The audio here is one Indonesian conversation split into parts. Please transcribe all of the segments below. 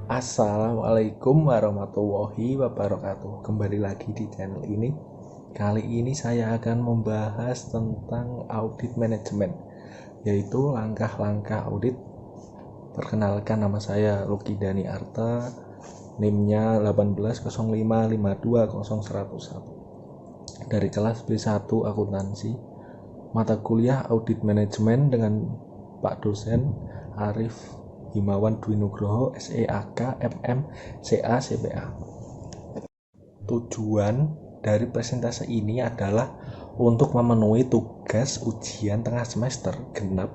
Assalamualaikum warahmatullahi wabarakatuh. Kembali lagi di channel ini. Kali ini saya akan membahas tentang audit manajemen, yaitu langkah-langkah audit. Perkenalkan, nama saya Lucky Dani Arta, NIM-nya 180555200101 dari kelas B1 Akuntansi, mata kuliah audit manajemen dengan Pak dosen Arif Himawan Dwi Nugroho, SEAK, MM, CA, CPA. Tujuan dari presentasi ini adalah untuk memenuhi tugas ujian tengah semester genap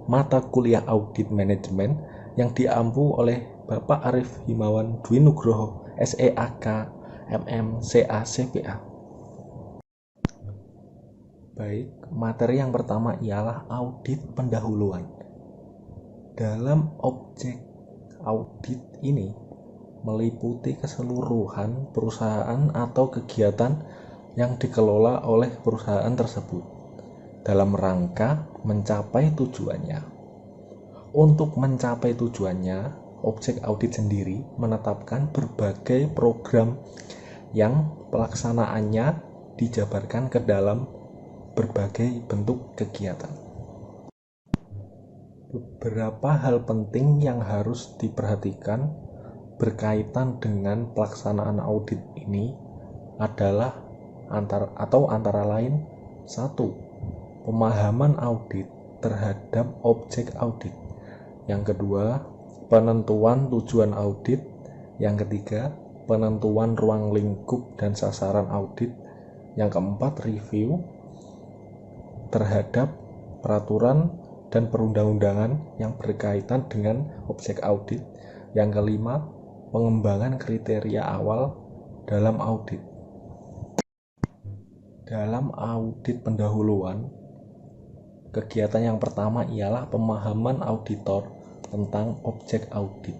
mata kuliah audit manajemen yang diampu oleh Bapak Arif Himawan Dwi Nugroho, SEAK, MM, CA, CPA. Baik, materi yang pertama ialah audit pendahuluan. Dalam objek audit ini meliputi keseluruhan perusahaan atau kegiatan yang dikelola oleh perusahaan tersebut dalam rangka mencapai tujuannya. Untuk mencapai tujuannya, objek audit sendiri menetapkan berbagai program yang pelaksanaannya dijabarkan ke dalam berbagai bentuk kegiatan. Beberapa hal penting yang harus diperhatikan berkaitan dengan pelaksanaan audit ini adalah antara lain: 1. Pemahaman audit terhadap objek audit. Yang kedua, penentuan tujuan audit. Yang ketiga, penentuan ruang lingkup dan sasaran audit. Yang keempat, review terhadap peraturan dan perundang-undangan yang berkaitan dengan objek audit. Yang kelima, pengembangan kriteria awal dalam audit. Dalam audit pendahuluan, kegiatan yang pertama ialah pemahaman auditor tentang objek audit.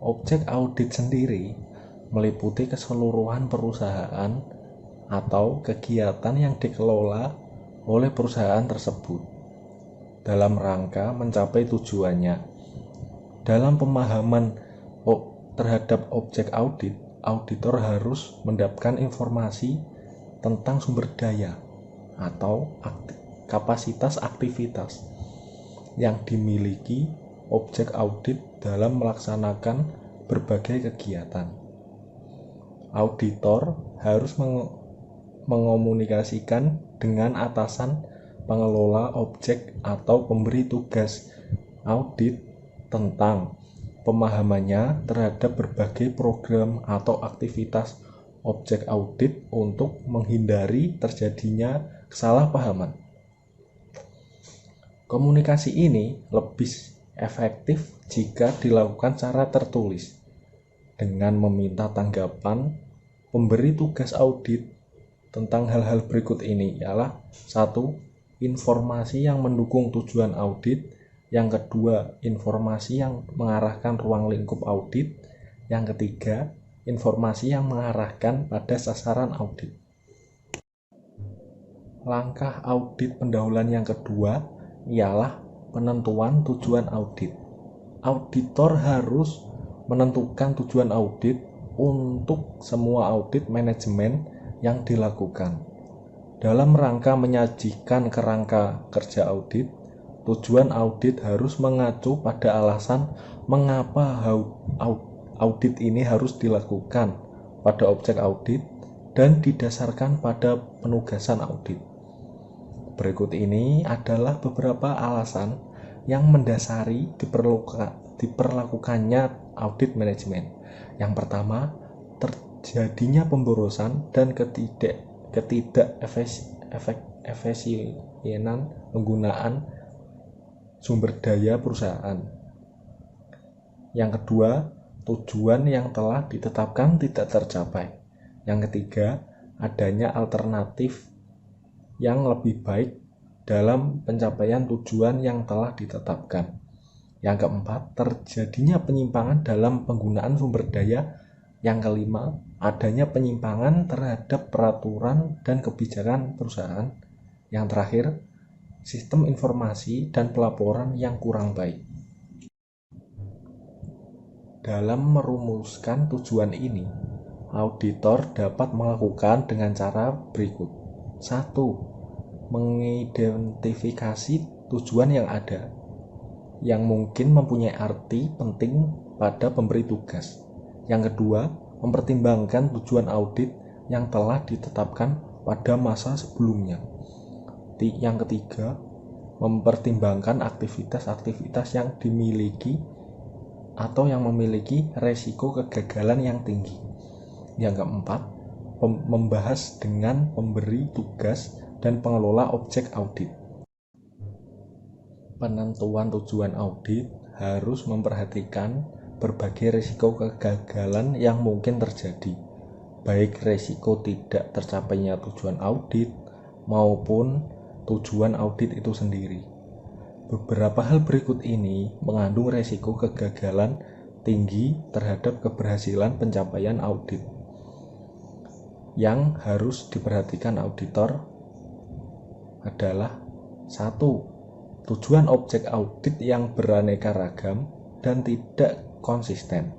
Objek audit sendiri meliputi keseluruhan perusahaan atau kegiatan yang dikelola oleh perusahaan tersebut dalam rangka mencapai tujuannya. Dalam pemahaman terhadap objek audit, auditor harus mendapatkan informasi tentang sumber daya atau kapasitas aktivitas yang dimiliki objek audit dalam melaksanakan berbagai kegiatan. Auditor harus mengomunikasikan dengan atasan pengelola objek atau pemberi tugas audit tentang pemahamannya terhadap berbagai program atau aktivitas objek audit untuk menghindari terjadinya kesalahpahaman. Komunikasi ini lebih efektif jika dilakukan secara tertulis dengan meminta tanggapan pemberi tugas audit tentang hal-hal berikut ini ialah: 1. Informasi yang mendukung tujuan audit. Yang kedua, informasi yang mengarahkan ruang lingkup audit. Yang ketiga, informasi yang mengarahkan pada sasaran audit. Langkah audit pendahuluan yang kedua ialah penentuan tujuan audit. Auditor harus menentukan tujuan audit untuk semua audit manajemen yang dilakukan. Dalam rangka menyajikan kerangka kerja audit, tujuan audit harus mengacu pada alasan mengapa audit ini harus dilakukan pada objek audit dan didasarkan pada penugasan audit. Berikut ini adalah beberapa alasan yang mendasari diperlakukannya audit manajemen. Yang pertama, terjadinya pemborosan dan efisienan penggunaan sumber daya perusahaan. Yang kedua, tujuan yang telah ditetapkan tidak tercapai. Yang ketiga, adanya alternatif yang lebih baik dalam pencapaian tujuan yang telah ditetapkan. Yang keempat, terjadinya penyimpangan dalam penggunaan sumber daya. Yang kelima, adanya penyimpangan terhadap peraturan dan kebijakan perusahaan. Yang terakhir, sistem informasi dan pelaporan yang kurang baik. Dalam merumuskan tujuan ini, auditor dapat melakukan dengan cara berikut. 1. Mengidentifikasi tujuan yang ada, yang mungkin mempunyai arti penting pada pemberi tugas. Yang kedua, mempertimbangkan tujuan audit yang telah ditetapkan pada masa sebelumnya. Yang ketiga, mempertimbangkan aktivitas-aktivitas yang dimiliki atau yang memiliki resiko kegagalan yang tinggi. Yang keempat, membahas dengan pemberi tugas dan pengelola objek audit. Penentuan tujuan audit harus memperhatikan berbagai risiko kegagalan yang mungkin terjadi, baik risiko tidak tercapainya tujuan audit maupun tujuan audit itu sendiri. Beberapa hal berikut ini mengandung risiko kegagalan tinggi terhadap keberhasilan pencapaian audit. Yang harus diperhatikan auditor adalah 1. Tujuan objek audit yang beraneka ragam dan tidak konsisten.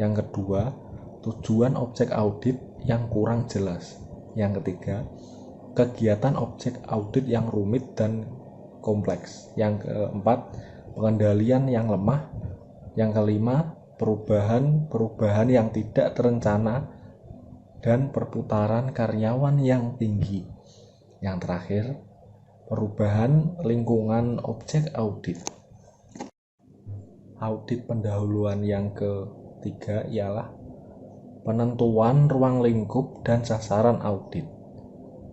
Yang kedua, tujuan objek audit yang kurang jelas. Yang ketiga, kegiatan objek audit yang rumit dan kompleks. Yang keempat, pengendalian yang lemah. Yang kelima, perubahan yang tidak terencana dan perputaran karyawan yang tinggi. Yang terakhir, perubahan lingkungan objek audit. Audit pendahuluan yang ketiga ialah penentuan ruang lingkup dan sasaran audit.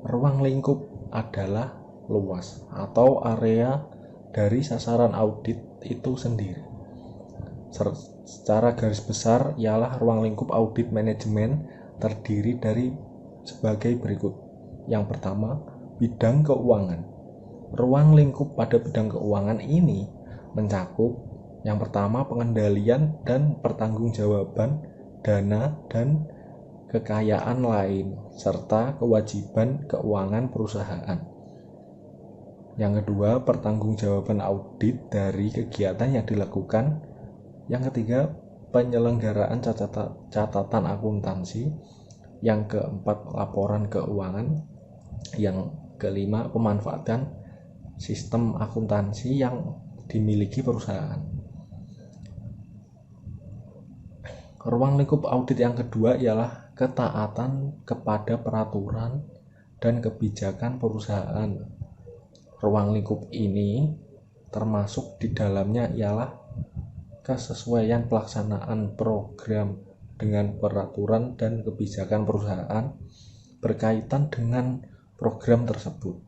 Ruang lingkup adalah luas atau area dari sasaran audit itu sendiri. Secara garis besar ialah ruang lingkup audit manajemen terdiri dari sebagai berikut. Yang pertama, bidang keuangan. Ruang lingkup pada bidang keuangan ini mencakup yang pertama pengendalian dan pertanggungjawaban dana dan kekayaan lain serta kewajiban keuangan perusahaan. Yang kedua, pertanggungjawaban audit dari kegiatan yang dilakukan. Yang ketiga, penyelenggaraan catatan akuntansi. Yang keempat, laporan keuangan. Yang kelima, pemanfaatan sistem akuntansi yang dimiliki perusahaan. Ruang lingkup audit yang kedua ialah ketaatan kepada peraturan dan kebijakan perusahaan. Ruang lingkup ini termasuk di dalamnya ialah kesesuaian pelaksanaan program dengan peraturan dan kebijakan perusahaan berkaitan dengan program tersebut.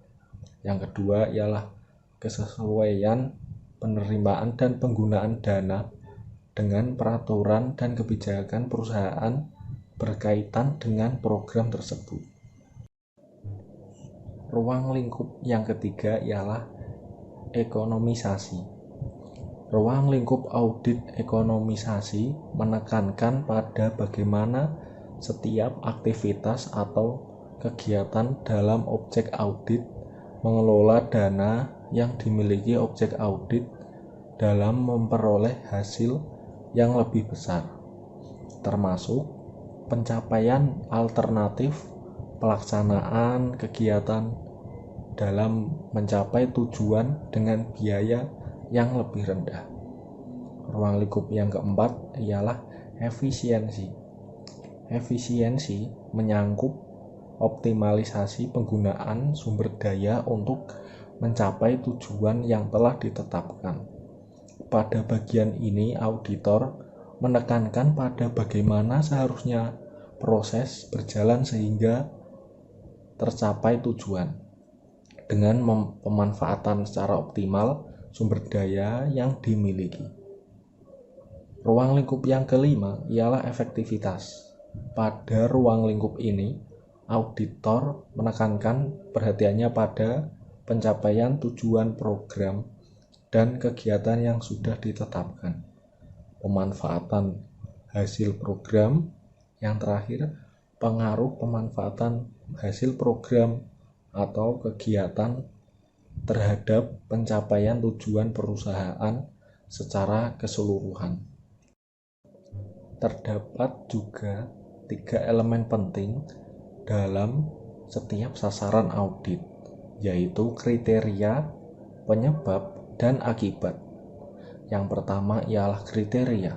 Yang kedua ialah kesesuaian penerimaan dan penggunaan dana dengan peraturan dan kebijakan perusahaan berkaitan dengan program tersebut. Ruang lingkup yang ketiga ialah ekonomisasi. Ruang lingkup audit ekonomisasi menekankan pada bagaimana setiap aktivitas atau kegiatan dalam objek audit mengelola dana yang dimiliki objek audit dalam memperoleh hasil yang lebih besar, termasuk pencapaian alternatif pelaksanaan kegiatan dalam mencapai tujuan dengan biaya yang lebih rendah. Ruang lingkup yang keempat ialah efisiensi. Efisiensi menyangkut optimalisasi penggunaan sumber daya untuk mencapai tujuan yang telah ditetapkan. Pada bagian ini, auditor menekankan pada bagaimana seharusnya proses berjalan sehingga tercapai tujuan dengan pemanfaatan secara optimal sumber daya yang dimiliki. Ruang lingkup yang kelima ialah efektivitas. Pada ruang lingkup ini, auditor menekankan perhatiannya pada pencapaian tujuan program dan kegiatan yang sudah ditetapkan, pemanfaatan hasil program. Yang terakhir, pengaruh pemanfaatan hasil program atau kegiatan terhadap pencapaian tujuan perusahaan secara keseluruhan. terdapat juga 3 elemen penting dalam setiap sasaran audit, yaitu kriteria, penyebab, dan akibat. Yang pertama ialah kriteria,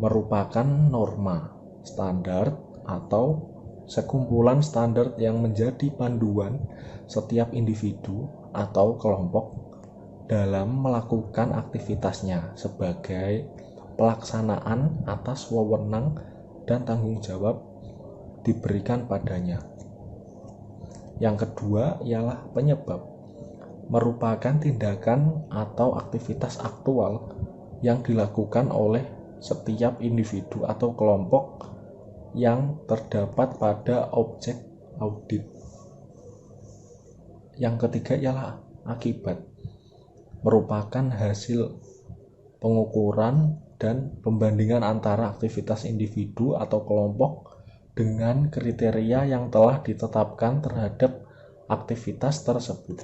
merupakan norma, standar, atau sekumpulan standar yang menjadi panduan setiap individu atau kelompok dalam melakukan aktivitasnya sebagai pelaksanaan atas wewenang dan tanggung jawab diberikan padanya. Yang kedua ialah penyebab, merupakan tindakan atau aktivitas aktual yang dilakukan oleh setiap individu atau kelompok yang terdapat pada objek audit. Yang ketiga ialah akibat, merupakan hasil pengukuran dan pembandingan antara aktivitas individu atau kelompok dengan kriteria yang telah ditetapkan terhadap aktivitas tersebut.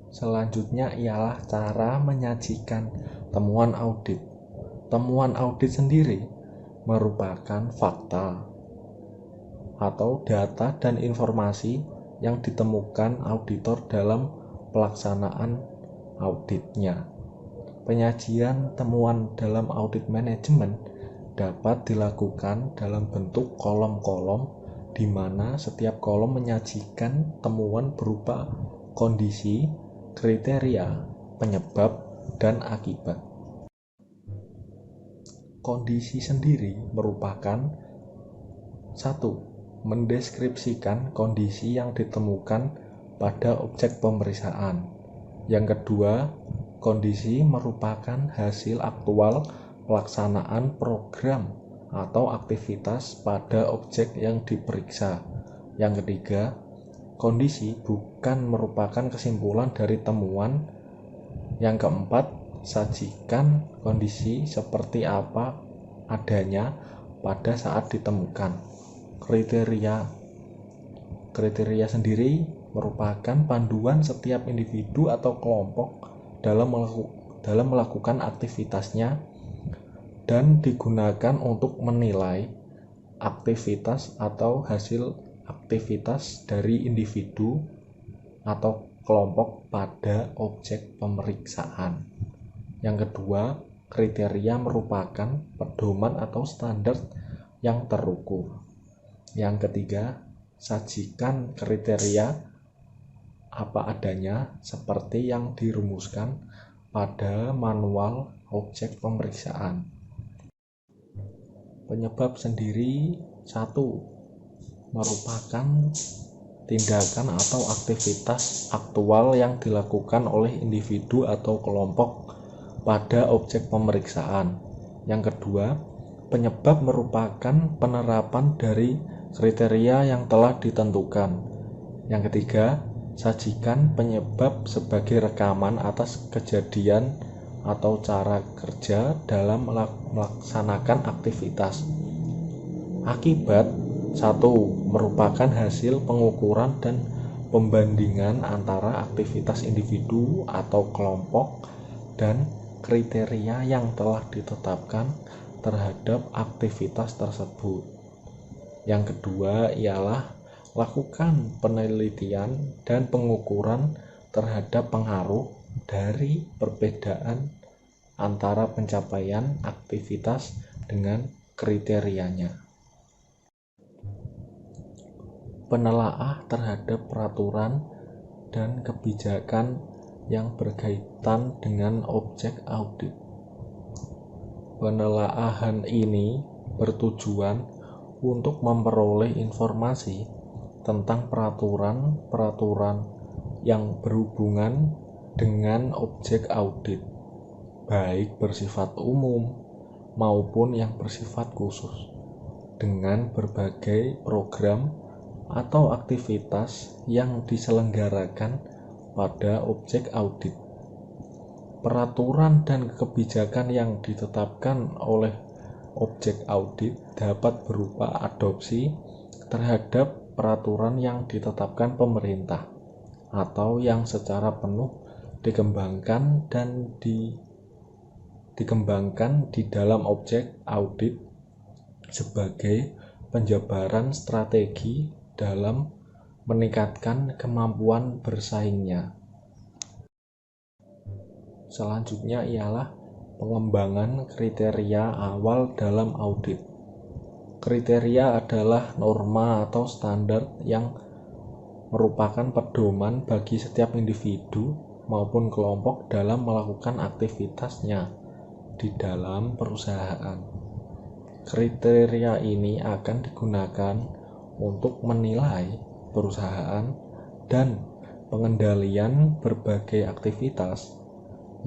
Selanjutnya ialah cara menyajikan temuan audit. Temuan audit sendiri merupakan fakta atau data dan informasi yang ditemukan auditor dalam pelaksanaan auditnya. Penyajian temuan dalam audit manajemen dapat dilakukan dalam bentuk kolom-kolom di mana setiap kolom menyajikan temuan berupa kondisi, kriteria, penyebab, dan akibat. Kondisi sendiri merupakan 1. Mendeskripsikan kondisi yang ditemukan pada objek pemeriksaan. Yang kedua, kondisi merupakan hasil aktual pelaksanaan program atau aktivitas pada objek yang diperiksa. Yang ketiga, kondisi bukan merupakan kesimpulan dari temuan. Yang keempat, sajikan kondisi seperti apa adanya pada saat ditemukan. Kriteria sendiri merupakan panduan setiap individu atau kelompok dalam melakukan aktivitasnya dan digunakan untuk menilai aktivitas atau hasil aktivitas dari individu atau kelompok pada objek pemeriksaan. Yang kedua, kriteria merupakan pedoman atau standar yang terukur. Yang ketiga, sajikan kriteria apa adanya seperti yang dirumuskan pada manual objek pemeriksaan. Penyebab sendiri 1. Merupakan tindakan atau aktivitas aktual yang dilakukan oleh individu atau kelompok pada objek pemeriksaan. Yang kedua, penyebab merupakan penerapan dari kriteria yang telah ditentukan. Yang ketiga, sajikan penyebab sebagai rekaman atas kejadian atau cara kerja dalam melaksanakan aktivitas. Akibat 1. Merupakan hasil pengukuran dan pembandingan antara aktivitas individu atau kelompok dan kriteria yang telah ditetapkan terhadap aktivitas tersebut. Yang kedua ialah lakukan penelitian dan pengukuran terhadap pengaruh dari perbedaan antara pencapaian aktivitas dengan kriterianya. Penelaah terhadap peraturan dan kebijakan yang berkaitan dengan objek audit. Penelaahan ini bertujuan untuk memperoleh informasi tentang peraturan-peraturan yang berhubungan dengan objek audit, baik bersifat umum maupun yang bersifat khusus, dengan berbagai program atau aktivitas yang diselenggarakan pada objek audit. Peraturan dan kebijakan yang ditetapkan oleh objek audit dapat berupa adopsi terhadap peraturan yang ditetapkan pemerintah atau yang secara penuh dikembangkan dan dikembangkan di dalam objek audit sebagai penjabaran strategi dalam meningkatkan kemampuan bersaingnya. Selanjutnya ialah pengembangan kriteria awal dalam audit. Kriteria adalah norma atau standar yang merupakan pedoman bagi setiap individu maupun kelompok dalam melakukan aktivitasnya di dalam perusahaan. Kriteria ini akan digunakan untuk menilai perusahaan dan pengendalian berbagai aktivitas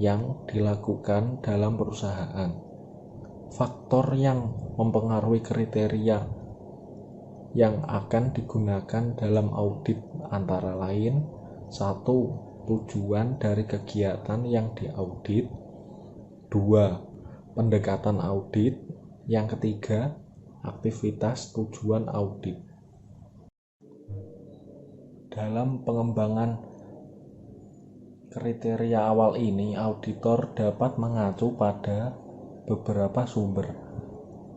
yang dilakukan dalam perusahaan. Faktor yang mempengaruhi kriteria yang akan digunakan dalam audit antara lain: 1. Tujuan dari kegiatan yang diaudit. 2. Pendekatan audit. Yang ketiga, aktivitas tujuan audit. Dalam pengembangan kriteria awal ini, auditor dapat mengacu pada beberapa sumber,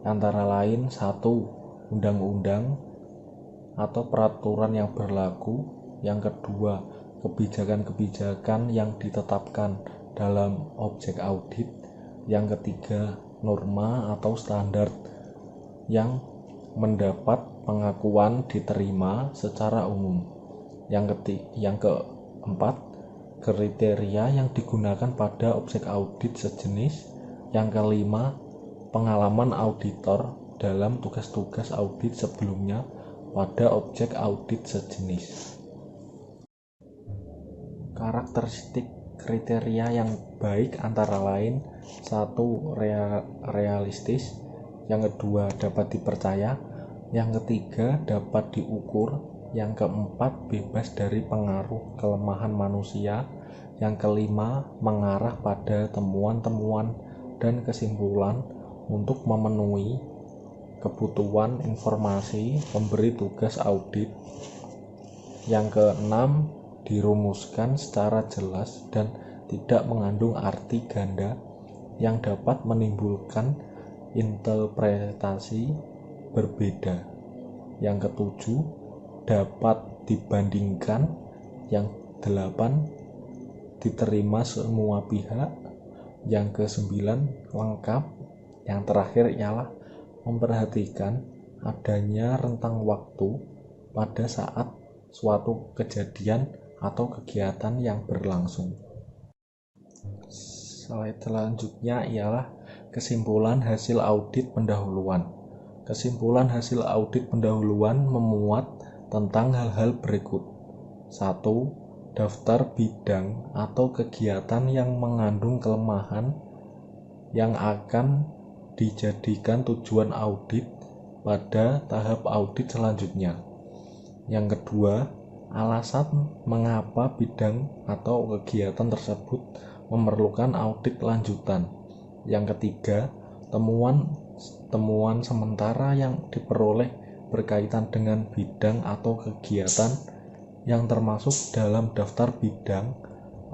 antara lain: 1. Undang-undang atau peraturan yang berlaku. Yang kedua, kebijakan-kebijakan yang ditetapkan dalam objek audit. Yang ketiga, norma atau standar yang mendapat pengakuan diterima secara umum. Yang keempat, kriteria yang digunakan pada objek audit sejenis. Yang kelima, pengalaman auditor dalam tugas-tugas audit sebelumnya pada objek audit sejenis. Karakteristik kriteria yang baik antara lain: 1. Realistis. Yang kedua, dapat dipercaya. Yang ketiga, dapat diukur. Yang keempat, bebas dari pengaruh kelemahan manusia. Yang kelima, mengarah pada temuan-temuan dan kesimpulan untuk memenuhi kebutuhan informasi pemberi tugas audit. Yang keenam, dirumuskan secara jelas dan tidak mengandung arti ganda yang dapat menimbulkan interpretasi berbeda. Yang ketujuh, dapat dibandingkan. Yang delapan, diterima semua pihak. Yang kesembilan, lengkap. Yang terakhir ialah memperhatikan adanya rentang waktu pada saat suatu kejadian atau kegiatan yang berlangsung. Slide selanjutnya ialah kesimpulan hasil audit pendahuluan. Kesimpulan hasil audit pendahuluan memuat tentang hal-hal berikut. 1. Daftar bidang atau kegiatan yang mengandung kelemahan yang akan dijadikan tujuan audit pada tahap audit selanjutnya. Yang kedua, alasan mengapa bidang atau kegiatan tersebut memerlukan audit lanjutan. Yang ketiga, temuan sementara yang diperoleh berkaitan dengan bidang atau kegiatan yang termasuk dalam daftar bidang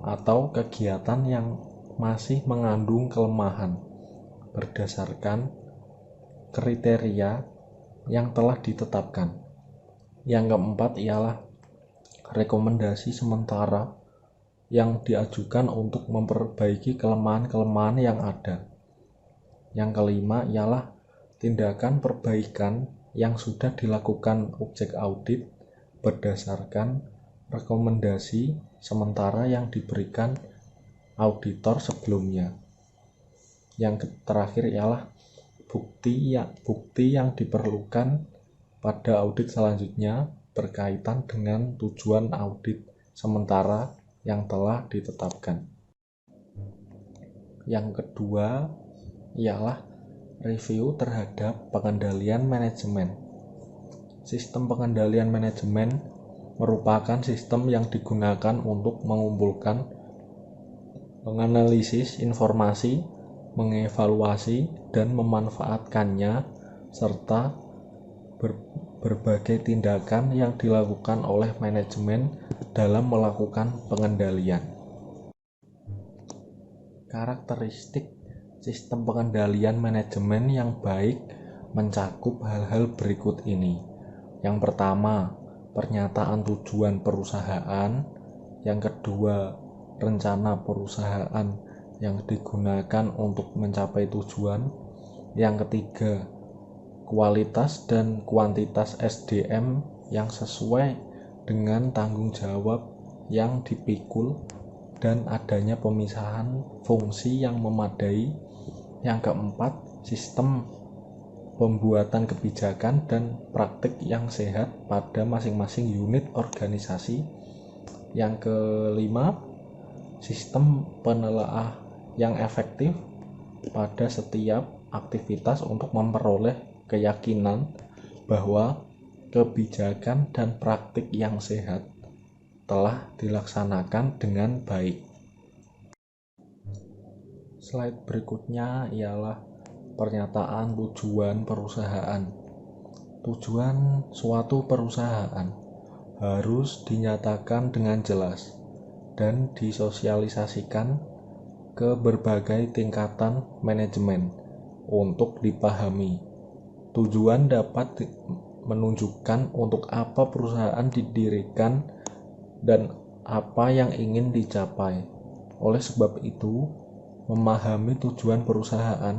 atau kegiatan yang masih mengandung kelemahan berdasarkan kriteria yang telah ditetapkan. Yang keempat ialah rekomendasi sementara yang diajukan untuk memperbaiki kelemahan-kelemahan yang ada. Yang kelima ialah tindakan perbaikan yang sudah dilakukan objek audit berdasarkan rekomendasi sementara yang diberikan auditor sebelumnya. Yang terakhir ialah bukti yang diperlukan pada audit selanjutnya berkaitan dengan tujuan audit sementara yang telah ditetapkan. Yang kedua ialah review terhadap pengendalian manajemen. Sistem pengendalian manajemen merupakan sistem yang digunakan untuk mengumpulkan, menganalisis informasi, mengevaluasi, dan memanfaatkannya, serta berbagai tindakan yang dilakukan oleh manajemen dalam melakukan pengendalian. Karakteristik Sistem pengendalian manajemen yang baik mencakup hal-hal berikut ini. Yang pertama, pernyataan tujuan perusahaan. Yang kedua, rencana perusahaan yang digunakan untuk mencapai tujuan. Yang ketiga, kualitas dan kuantitas SDM yang sesuai dengan tanggung jawab yang dipikul dan adanya pemisahan fungsi yang memadai. Yang keempat, sistem pembuatan kebijakan dan praktik yang sehat pada masing-masing unit organisasi. Yang kelima, sistem penelaah yang efektif pada setiap aktivitas untuk memperoleh keyakinan bahwa kebijakan dan praktik yang sehat telah dilaksanakan dengan baik. Slide berikutnya ialah pernyataan tujuan perusahaan. Tujuan suatu perusahaan harus dinyatakan dengan jelas dan disosialisasikan ke berbagai tingkatan manajemen untuk dipahami. Tujuan dapat menunjukkan untuk apa perusahaan didirikan dan apa yang ingin dicapai. Oleh sebab itu, memahami tujuan perusahaan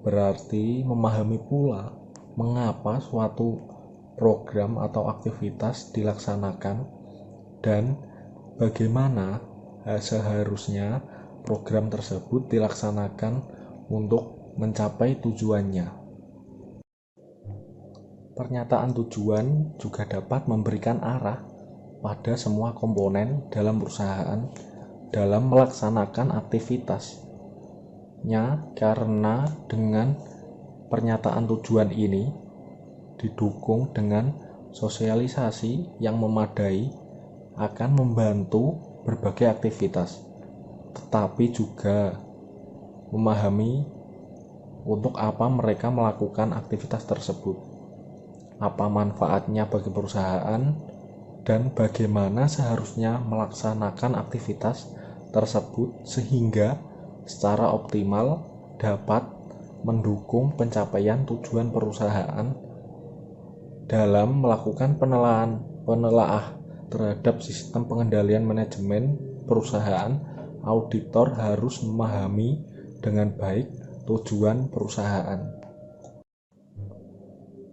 berarti memahami pula mengapa suatu program atau aktivitas dilaksanakan dan bagaimana seharusnya program tersebut dilaksanakan untuk mencapai tujuannya. Pernyataan tujuan juga dapat memberikan arah pada semua komponen dalam perusahaan dalam melaksanakan aktivitasnya, karena dengan pernyataan tujuan ini didukung dengan sosialisasi yang memadai akan membantu berbagai aktivitas, tetapi juga memahami untuk apa mereka melakukan aktivitas tersebut, apa manfaatnya bagi perusahaan, dan bagaimana seharusnya melaksanakan aktivitas tersebut sehingga secara optimal dapat mendukung pencapaian tujuan perusahaan. Dalam melakukan penelaah terhadap sistem pengendalian manajemen perusahaan, auditor harus memahami dengan baik tujuan perusahaan.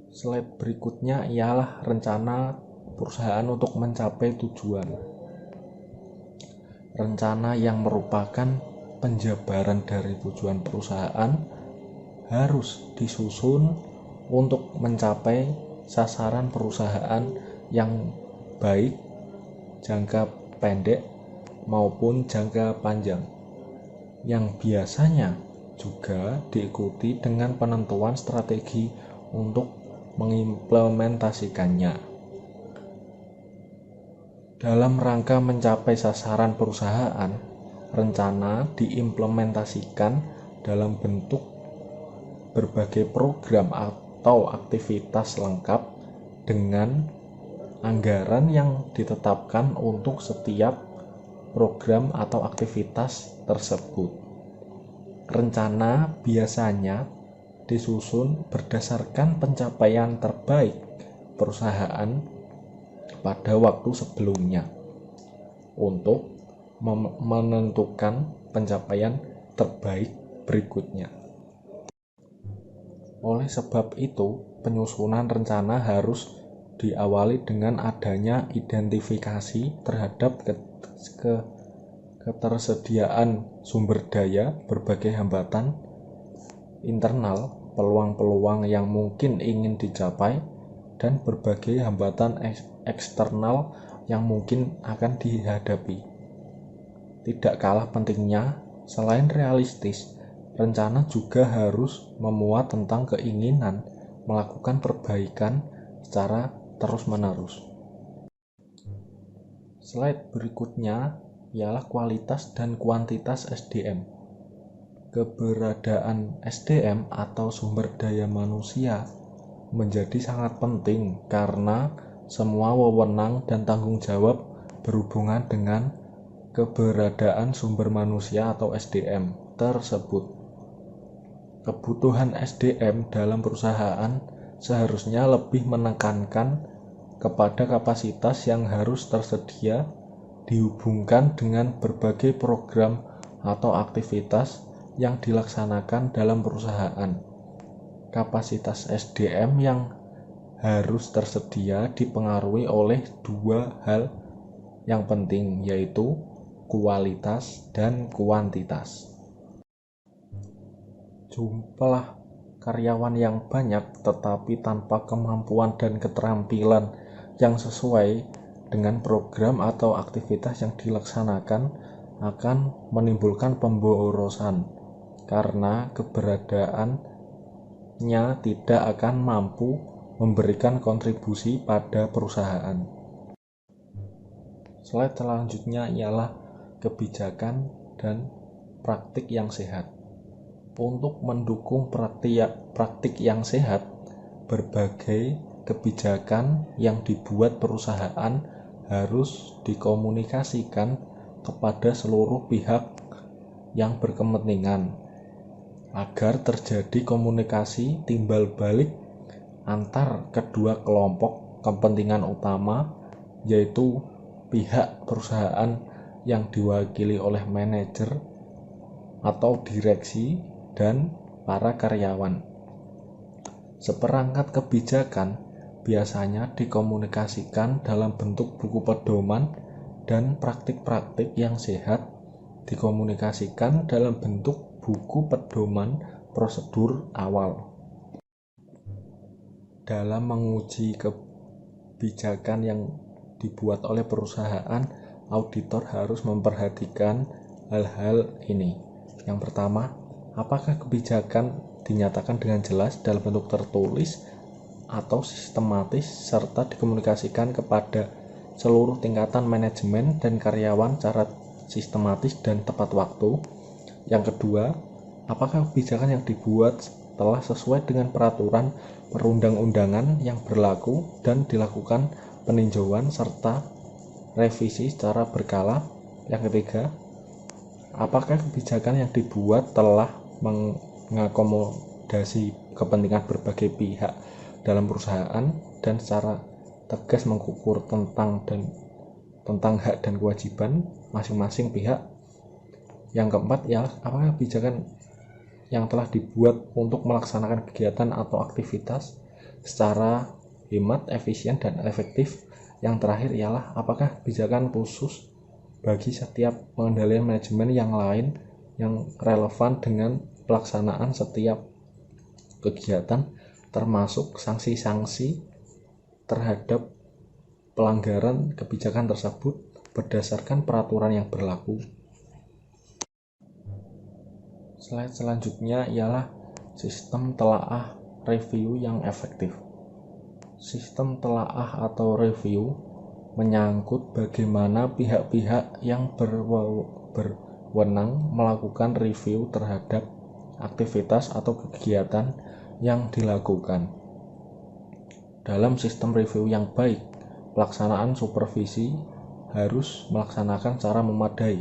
Slide berikutnya ialah rencana perusahaan untuk mencapai tujuan. Rencana yang merupakan penjabaran dari tujuan perusahaan harus disusun untuk mencapai sasaran perusahaan yang baik jangka pendek maupun jangka panjang, yang biasanya juga diikuti dengan penentuan strategi untuk mengimplementasikannya. Dalam rangka mencapai sasaran perusahaan, rencana diimplementasikan dalam bentuk berbagai program atau aktivitas lengkap dengan anggaran yang ditetapkan untuk setiap program atau aktivitas tersebut. Rencana biasanya disusun berdasarkan pencapaian terbaik perusahaan pada waktu sebelumnya untuk menentukan pencapaian terbaik berikutnya. Oleh sebab itu, penyusunan rencana harus diawali dengan adanya identifikasi terhadap ketersediaan sumber daya, berbagai hambatan internal, peluang-peluang yang mungkin ingin dicapai, dan berbagai hambatan eksternal yang mungkin akan dihadapi. Tidak kalah pentingnya, selain realistis, rencana juga harus memuat tentang keinginan melakukan perbaikan secara terus-menerus. Slide berikutnya ialah kualitas dan kuantitas SDM. Keberadaan SDM atau sumber daya manusia menjadi sangat penting karena semua wewenang dan tanggung jawab berhubungan dengan keberadaan sumber manusia atau SDM tersebut. kebutuhan SDM dalam perusahaan seharusnya lebih menekankan kepada kapasitas yang harus tersedia dihubungkan dengan berbagai program atau aktivitas yang dilaksanakan dalam perusahaan. Kapasitas SDM yang harus tersedia dipengaruhi oleh dua hal yang penting, yaitu kualitas dan kuantitas. Jumlah karyawan yang banyak tetapi tanpa kemampuan dan keterampilan yang sesuai dengan program atau aktivitas yang dilaksanakan akan menimbulkan pemborosan karena keberadaannya tidak akan mampu memberikan kontribusi pada perusahaan. Slide selanjutnya ialah kebijakan dan praktik yang sehat. Untuk mendukung praktik yang sehat, berbagai kebijakan yang dibuat perusahaan harus dikomunikasikan kepada seluruh pihak yang berkepentingan agar terjadi komunikasi timbal balik antar kedua kelompok kepentingan utama, yaitu pihak perusahaan yang diwakili oleh manajer atau direksi dan para karyawan. Seperangkat kebijakan biasanya dikomunikasikan dalam bentuk buku pedoman dan praktik-praktik yang sehat dikomunikasikan dalam bentuk buku pedoman prosedur awal. Dalam menguji kebijakan yang dibuat oleh perusahaan, auditor harus memperhatikan hal-hal ini. Yang pertama, apakah kebijakan dinyatakan dengan jelas dalam bentuk tertulis atau sistematis serta dikomunikasikan kepada seluruh tingkatan manajemen dan karyawan secara sistematis dan tepat waktu. Yang kedua, apakah kebijakan yang dibuat telah sesuai dengan peraturan perundang-undangan yang berlaku dan dilakukan peninjauan serta revisi secara berkala. Yang ketiga, apakah kebijakan yang dibuat telah mengakomodasi kepentingan berbagai pihak dalam perusahaan dan secara tegas mengukur tentang hak dan kewajiban masing-masing pihak. Yang keempat, apakah kebijakan yang telah dibuat untuk melaksanakan kegiatan atau aktivitas secara hemat, efisien, dan efektif. Yang terakhir ialah apakah kebijakan khusus bagi setiap pengendalian manajemen yang lain yang relevan dengan pelaksanaan setiap kegiatan, termasuk sanksi-sanksi terhadap pelanggaran kebijakan tersebut berdasarkan peraturan yang berlaku. Slide selanjutnya ialah sistem telaah review yang efektif. Sistem telaah atau review menyangkut bagaimana pihak-pihak yang berwenang melakukan review terhadap aktivitas atau kegiatan yang dilakukan. Dalam sistem review yang baik, pelaksanaan supervisi harus melaksanakan secara memadai.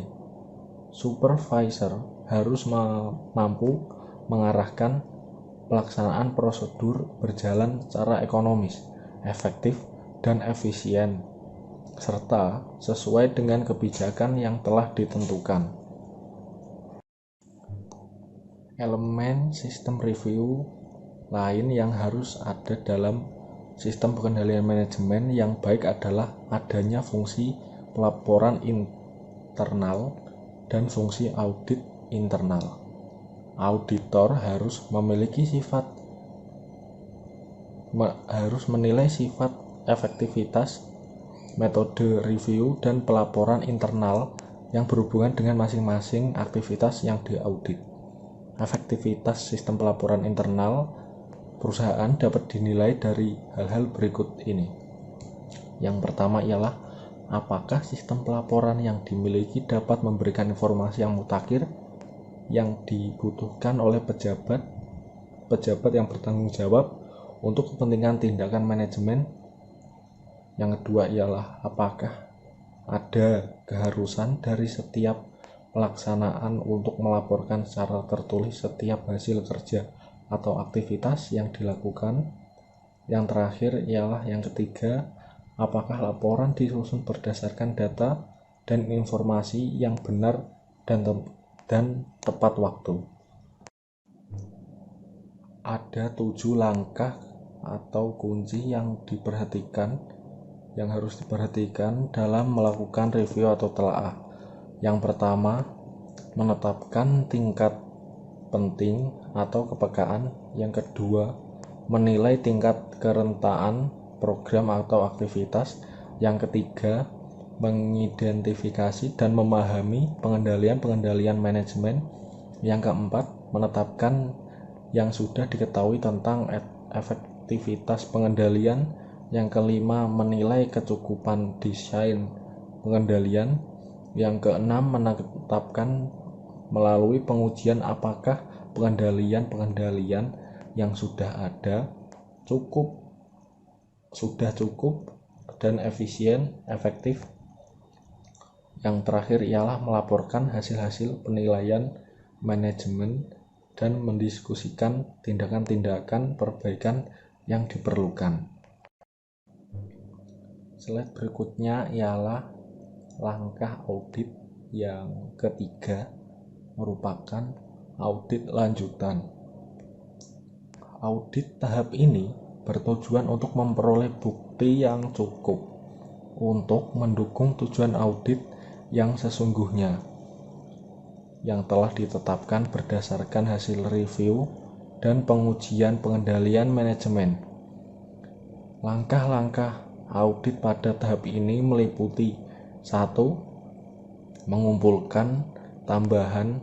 Supervisor harus mampu mengarahkan pelaksanaan prosedur berjalan secara ekonomis, efektif, dan efisien, serta sesuai dengan kebijakan yang telah ditentukan. Elemen sistem review lain yang harus ada dalam sistem pengendalian manajemen yang baik adalah adanya fungsi pelaporan internal dan fungsi audit internal. Auditor harus menilai sifat efektivitas metode review dan pelaporan internal yang berhubungan dengan masing-masing aktivitas yang diaudit. Efektivitas sistem pelaporan internal perusahaan dapat dinilai dari hal-hal berikut ini. Yang pertama ialah apakah sistem pelaporan yang dimiliki dapat memberikan informasi yang mutakhir yang dibutuhkan oleh pejabat yang bertanggung jawab untuk kepentingan tindakan manajemen. Yang kedua ialah apakah ada keharusan dari setiap pelaksanaan untuk melaporkan secara tertulis setiap hasil kerja atau aktivitas yang dilakukan. Yang terakhir ialah yang ketiga, apakah laporan disusun berdasarkan data dan informasi yang benar dan tepat waktu. Ada 7 langkah atau kunci yang harus diperhatikan dalam melakukan review atau telaah. Yang pertama, menetapkan tingkat penting atau kepekaan. Yang kedua, menilai tingkat kerentaan program atau aktivitas. Yang ketiga, mengidentifikasi dan memahami pengendalian manajemen. Yang keempat, menetapkan yang sudah diketahui tentang efektivitas pengendalian. Yang kelima, menilai kecukupan desain pengendalian. Yang keenam, menetapkan melalui pengujian apakah pengendalian yang sudah ada sudah cukup dan efektif. Yang terakhir ialah melaporkan hasil-hasil penilaian manajemen dan mendiskusikan tindakan-tindakan perbaikan yang diperlukan. Slide berikutnya ialah langkah audit yang ketiga, merupakan audit lanjutan. Audit tahap ini bertujuan untuk memperoleh bukti yang cukup untuk mendukung tujuan audit yang sesungguhnya yang telah ditetapkan berdasarkan hasil review dan pengujian pengendalian manajemen. Langkah-langkah audit pada tahap ini meliputi 1. Mengumpulkan tambahan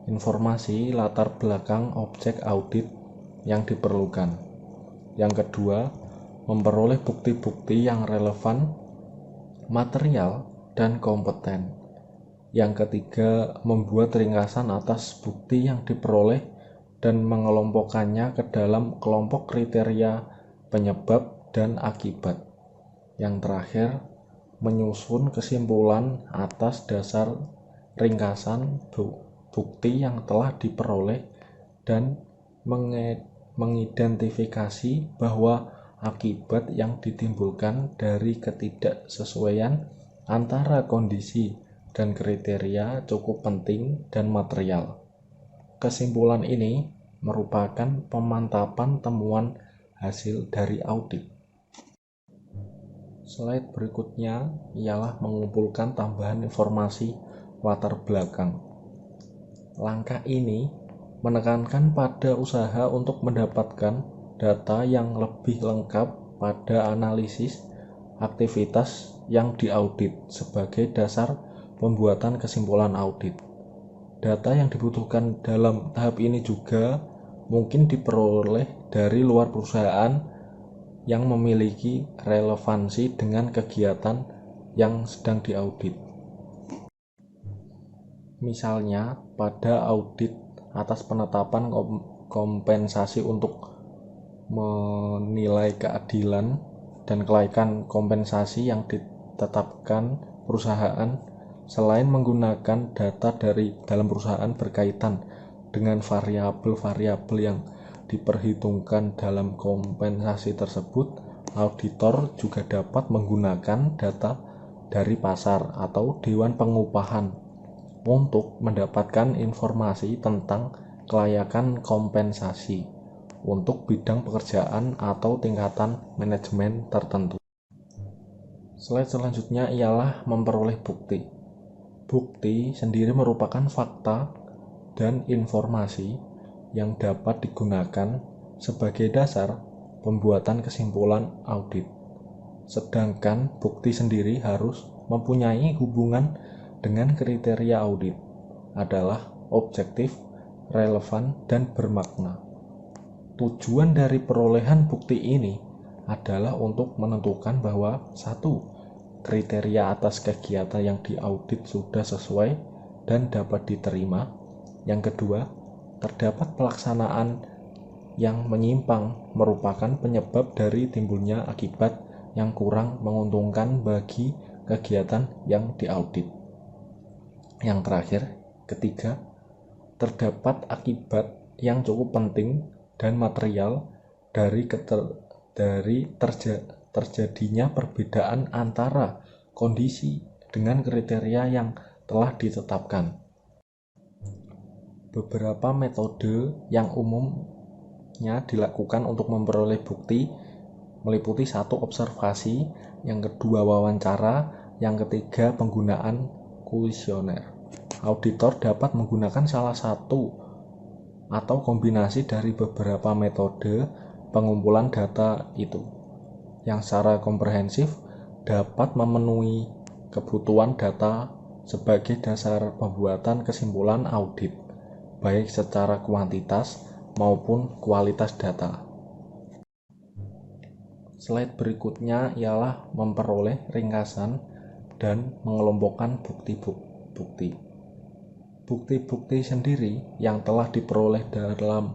informasi latar belakang objek audit yang diperlukan. Yang kedua, memperoleh bukti-bukti yang relevan, material, dan kompeten. Yang ketiga, membuat ringkasan atas bukti yang diperoleh dan mengelompokkannya ke dalam kelompok kriteria penyebab dan akibat. Yang terakhir, menyusun kesimpulan atas dasar ringkasan bukti yang telah diperoleh dan mengidentifikasi bahwa akibat yang ditimbulkan dari ketidaksesuaian antara kondisi dan kriteria cukup penting dan material. Kesimpulan ini merupakan pemantapan temuan hasil dari audit. Slide berikutnya ialah mengumpulkan tambahan informasi latar belakang. Langkah ini menekankan pada usaha untuk mendapatkan data yang lebih lengkap pada analisis aktivitas yang diaudit sebagai dasar pembuatan kesimpulan audit. Data yang dibutuhkan dalam tahap ini juga mungkin diperoleh dari luar perusahaan yang memiliki relevansi dengan kegiatan yang sedang diaudit. Misalnya, pada audit atas penetapan kompensasi untuk menilai keadilan dan kelaikan kompensasi yang ditetapkan perusahaan, selain menggunakan data dari dalam perusahaan berkaitan dengan variabel-variabel yang diperhitungkan dalam kompensasi tersebut, auditor juga dapat menggunakan data dari pasar atau dewan pengupahan untuk mendapatkan informasi tentang kelayakan kompensasi untuk bidang pekerjaan atau tingkatan manajemen tertentu. Slide selanjutnya ialah memperoleh bukti. Bukti sendiri merupakan fakta dan informasi yang dapat digunakan sebagai dasar pembuatan kesimpulan audit. Sedangkan bukti sendiri harus mempunyai hubungan dengan kriteria audit, adalah objektif, relevan, dan bermakna. Tujuan dari perolehan bukti ini adalah untuk menentukan bahwa 1. Kriteria atas kegiatan yang diaudit sudah sesuai dan dapat diterima. Yang kedua, terdapat pelaksanaan yang menyimpang merupakan penyebab dari timbulnya akibat yang kurang menguntungkan bagi kegiatan yang diaudit. Yang terakhir, ketiga, terdapat akibat yang cukup penting dan material dari terjadinya perbedaan antara kondisi dengan kriteria yang telah ditetapkan. Beberapa metode yang umumnya dilakukan untuk memperoleh bukti meliputi 1. Observasi, yang kedua wawancara, yang ketiga penggunaan kuesioner. Auditor dapat menggunakan salah satu atau kombinasi dari beberapa metode pengumpulan data itu, yang secara komprehensif dapat memenuhi kebutuhan data sebagai dasar pembuatan kesimpulan audit, baik secara kuantitas maupun kualitas data. Slide berikutnya ialah memperoleh ringkasan dan mengelompokkan bukti-bukti. Bukti-bukti sendiri yang telah diperoleh dalam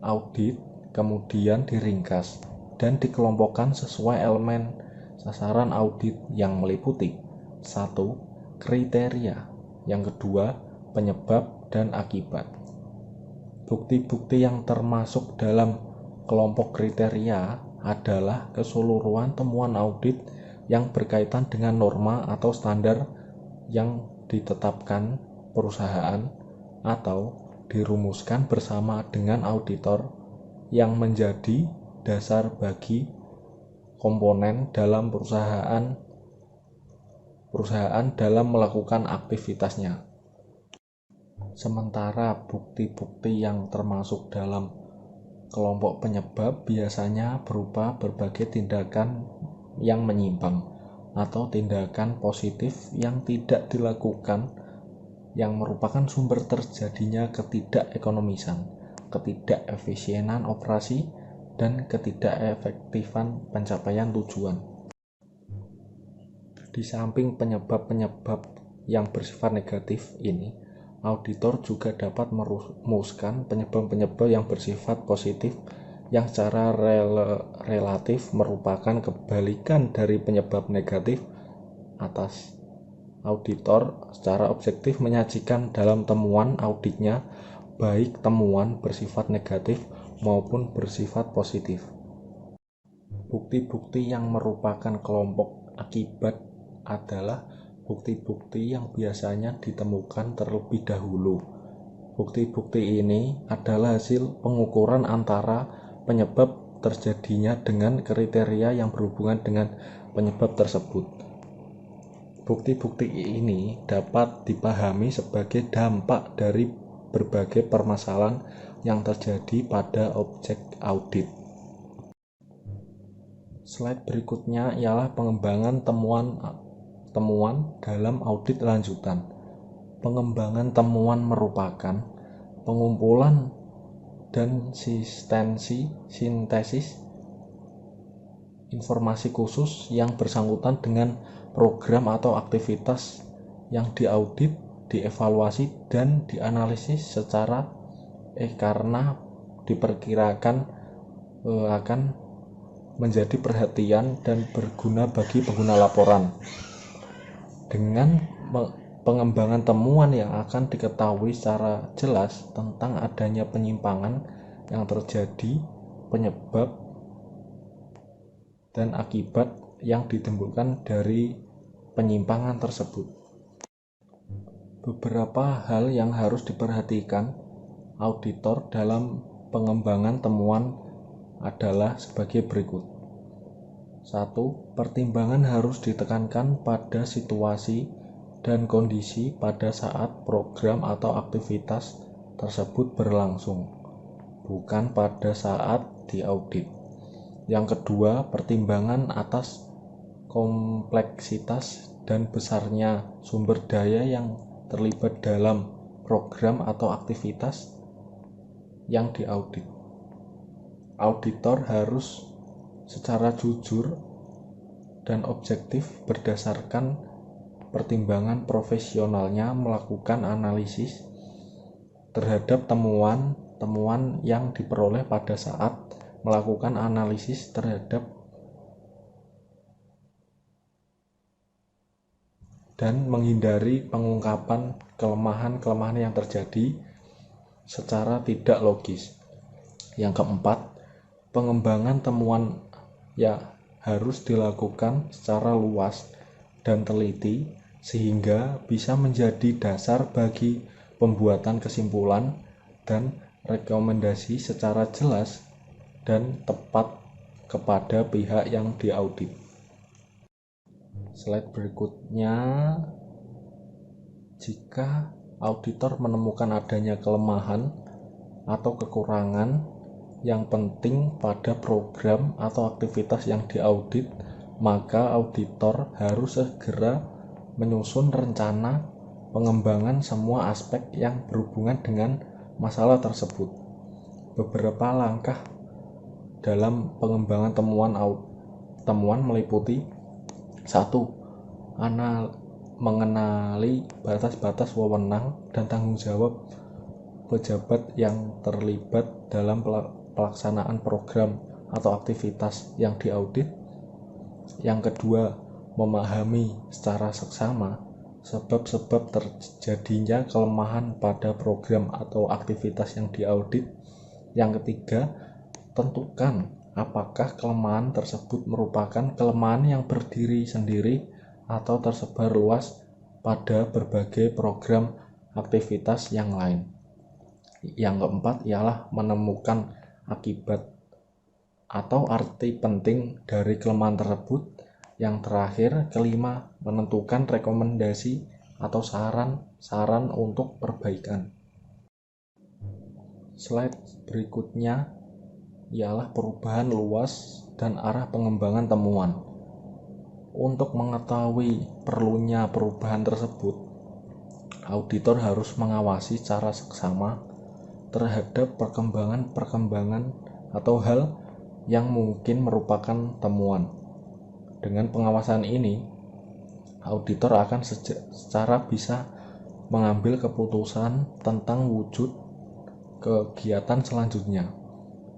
audit kemudian diringkas dan dikelompokkan sesuai elemen sasaran audit yang meliputi 1. Kriteria, yang kedua penyebab dan akibat. Bukti-bukti yang termasuk dalam kelompok kriteria adalah keseluruhan temuan audit yang berkaitan dengan norma atau standar yang ditetapkan perusahaan atau dirumuskan bersama dengan auditor yang menjadi dasar bagi komponen dalam perusahaan dalam melakukan aktivitasnya. Sementara bukti-bukti yang termasuk dalam kelompok penyebab biasanya berupa berbagai tindakan yang menyimpang atau tindakan positif yang tidak dilakukan yang merupakan sumber terjadinya ketidakekonomisan, ketidakefisienan operasi, dan ketidakefektifan pencapaian tujuan. Di samping penyebab-penyebab yang bersifat negatif ini, auditor juga dapat merumuskan penyebab-penyebab yang bersifat positif yang secara relatif merupakan kebalikan dari penyebab negatif atas. Auditor secara objektif menyajikan dalam temuan auditnya baik temuan bersifat negatif maupun bersifat positif. Bukti-bukti yang merupakan kelompok akibat adalah bukti-bukti yang biasanya ditemukan terlebih dahulu. Bukti-bukti ini adalah hasil pengukuran antara penyebab terjadinya dengan kriteria yang berhubungan dengan penyebab tersebut. Bukti-bukti ini dapat dipahami sebagai dampak dari berbagai permasalahan yang terjadi pada objek audit. Slide berikutnya ialah pengembangan temuan dalam audit lanjutan. Pengembangan temuan merupakan pengumpulan dan sintesis informasi khusus yang bersangkutan dengan program atau aktivitas yang diaudit, dievaluasi, dan dianalisis secara karena diperkirakan akan menjadi perhatian dan berguna bagi pengguna laporan. Dengan pengembangan temuan yang akan diketahui secara jelas tentang adanya penyimpangan yang terjadi, penyebab dan akibat yang ditimbulkan dari penyimpangan tersebut. Beberapa hal yang harus diperhatikan auditor dalam pengembangan temuan adalah sebagai berikut. 1. Pertimbangan harus ditekankan pada situasi dan kondisi pada saat program atau aktivitas tersebut berlangsung, bukan pada saat diaudit. Yang kedua, pertimbangan atas kompleksitas dan besarnya sumber daya yang terlibat dalam program atau aktivitas yang diaudit. Auditor harus secara jujur dan objektif berdasarkan pertimbangan profesionalnya melakukan analisis terhadap temuan yang diperoleh pada saat melakukan analisis terhadap dan menghindari pengungkapan kelemahan-kelemahan yang terjadi secara tidak logis. Yang keempat, pengembangan temuan harus dilakukan secara luas dan teliti sehingga bisa menjadi dasar bagi pembuatan kesimpulan dan rekomendasi secara jelas dan tepat kepada pihak yang diaudit. Slide berikutnya, jika auditor menemukan adanya kelemahan atau kekurangan yang penting pada program atau aktivitas yang diaudit, maka auditor harus segera menyusun rencana pengembangan semua aspek yang berhubungan dengan masalah tersebut. Beberapa langkah dalam pengembangan temuan meliputi: 1. Mengenali batas-batas wewenang dan tanggung jawab pejabat yang terlibat dalam pelaksanaan program atau aktivitas yang diaudit. Yang kedua, memahami secara seksama sebab-sebab terjadinya kelemahan pada program atau aktivitas yang diaudit. Yang ketiga, tentukan apakah kelemahan tersebut merupakan kelemahan yang berdiri sendiri atau tersebar luas pada berbagai program aktivitas yang lain. Yang keempat ialah menemukan akibat atau arti penting dari kelemahan tersebut. Yang terakhir, kelima, menentukan rekomendasi atau saran untuk perbaikan. Slide berikutnya ialah perubahan luas dan arah pengembangan temuan. Untuk mengetahui perlunya perubahan tersebut, auditor harus mengawasi secara seksama terhadap perkembangan atau hal yang mungkin merupakan temuan. Dengan pengawasan ini, auditor akan secara bisa mengambil keputusan tentang wujud kegiatan selanjutnya.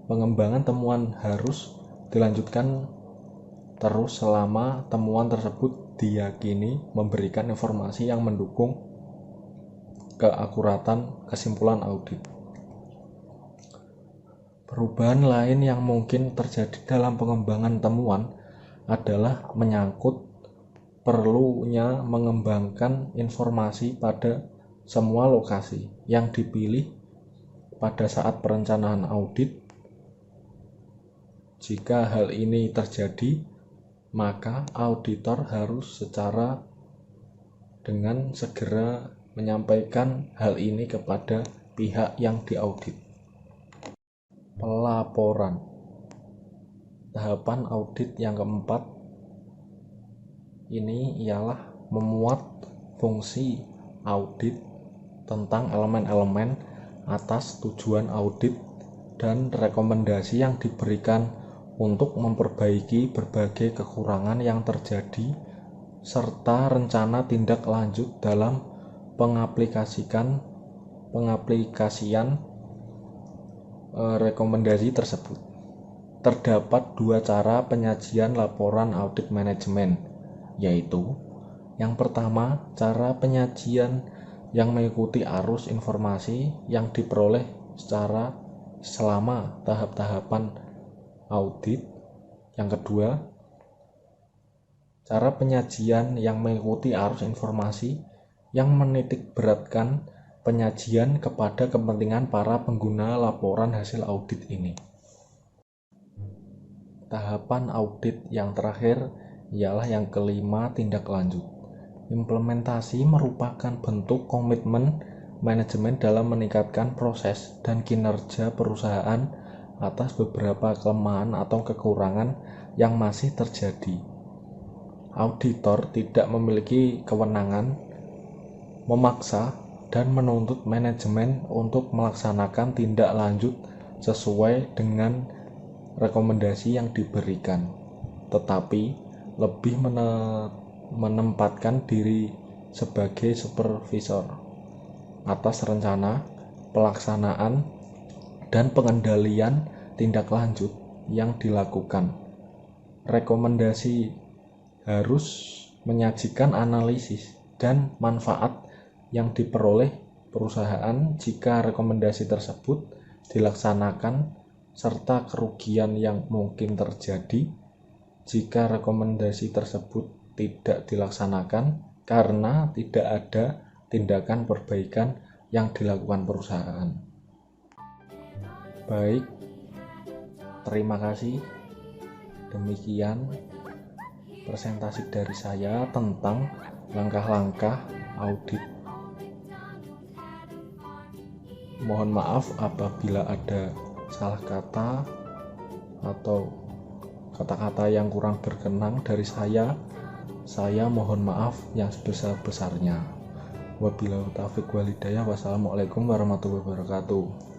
Pengembangan temuan harus dilanjutkan terus selama temuan tersebut diyakini memberikan informasi yang mendukung keakuratan kesimpulan audit. Perubahan lain yang mungkin terjadi dalam pengembangan temuan adalah menyangkut perlunya mengembangkan informasi pada semua lokasi yang dipilih pada saat perencanaan audit. Jika hal ini terjadi, maka auditor harus dengan segera menyampaikan hal ini kepada pihak yang diaudit. Pelaporan. Tahapan audit yang keempat ini ialah memuat fungsi audit tentang elemen-elemen atas tujuan audit dan rekomendasi yang diberikan untuk memperbaiki berbagai kekurangan yang terjadi serta rencana tindak lanjut dalam pengaplikasian rekomendasi tersebut. Terdapat dua cara penyajian laporan audit manajemen, yaitu yang pertama, cara penyajian yang mengikuti arus informasi yang diperoleh selama tahap-tahapan audit. Yang kedua, cara penyajian yang mengikuti arus informasi yang menitik beratkan penyajian kepada kepentingan para pengguna laporan hasil audit ini. Tahapan audit yang terakhir ialah yang kelima, tindak lanjut. Implementasi merupakan bentuk komitmen manajemen dalam meningkatkan proses dan kinerja perusahaan atas beberapa kelemahan atau kekurangan yang masih terjadi. Auditor tidak memiliki kewenangan memaksa dan menuntut manajemen untuk melaksanakan tindak lanjut sesuai dengan rekomendasi yang diberikan, tetapi lebih menempatkan diri sebagai supervisor atas rencana, pelaksanaan, dan pengendalian tindak lanjut yang dilakukan. Rekomendasi harus menyajikan analisis dan manfaat yang diperoleh perusahaan jika rekomendasi tersebut dilaksanakan, serta kerugian yang mungkin terjadi jika rekomendasi tersebut tidak dilaksanakan karena tidak ada tindakan perbaikan yang dilakukan perusahaan. Baik, terima kasih. Demikian presentasi dari saya tentang langkah-langkah audit. Mohon maaf apabila ada salah kata atau kata-kata yang kurang berkenan dari saya. Saya mohon maaf yang sebesar-besarnya. Wabillahi taufiq wal hidayah. Wassalamualaikum warahmatullahi wabarakatuh.